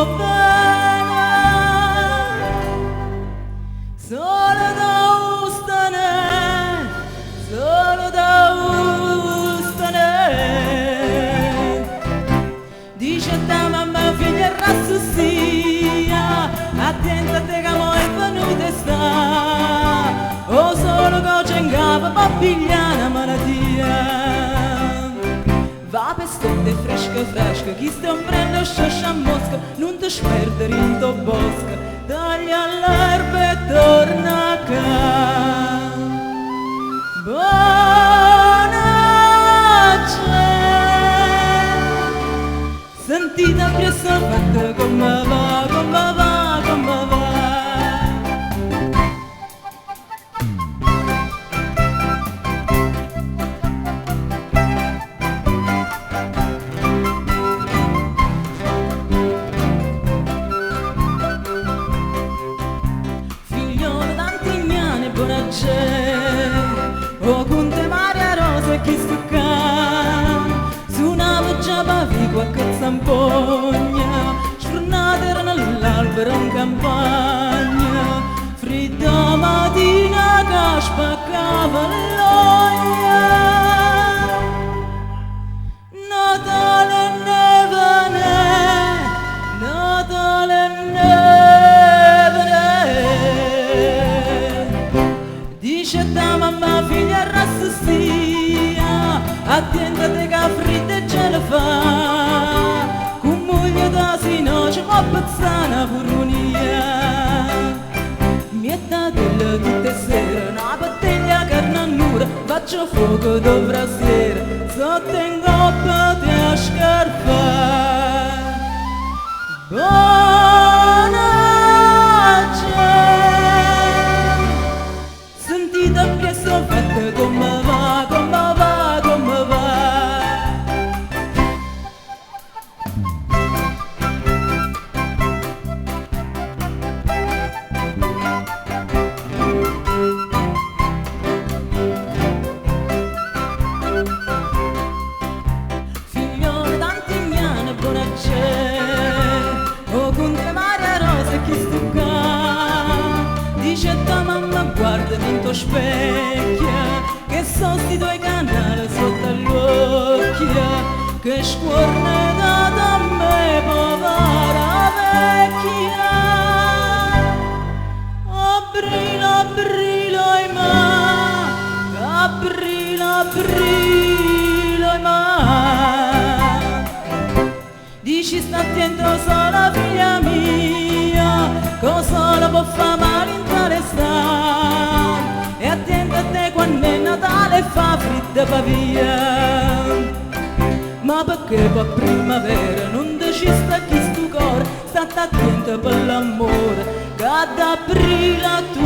bene, solo da Ustane, solo da Ustane. Dice ta mamma figlia rassussia, attenta a te che mo è venuta e sta, o solo che c'è in capo pa pigliare una malattia. Va per stotte fresca fresca, chi sta un prendo sciascia a mosca, non ti sperdere in tuo bosco, taglia l'erba e torna a casa. Buonanotte, sentite presso fatta come va, come va, come va. O con te Maria Rosa e chi stucca, suonava già pavi qualche zampogna, sfornata era nell'albero in campagna, fredda mattina che spaccava l'oglia. Natale nevane, Natale nevane. Dice ta mamma figlia rassussia, attenta te che fredda ce la fa, con moglie d'asino ci può pezzare una furmonia. Mietatela tutte sere, una bottiglia carne a nura, faccio fuoco dovrà sera, sotto in coppa te a scarpare. Sentite presso fatta come va, come va, come va. Figliolo d'Antignano, buona c'è, o con te Maria Rosa e chi stucca, dice ta mamma guardami in tuo specchio, che sono sti tuoi canali sotto all'occhio, che scuorne da me povera vecchia. Aprilo, aprilo e ma, aprilo, aprilo e ma. Dici sta attento sola figlia mia, cosa la può fare male in tale sta, e attenta a te quando è Natale e fa fredda pavia. Ma perché per primavera non ti ci sta chi sto cuore, state attenta per l'amore, che ad aprile tu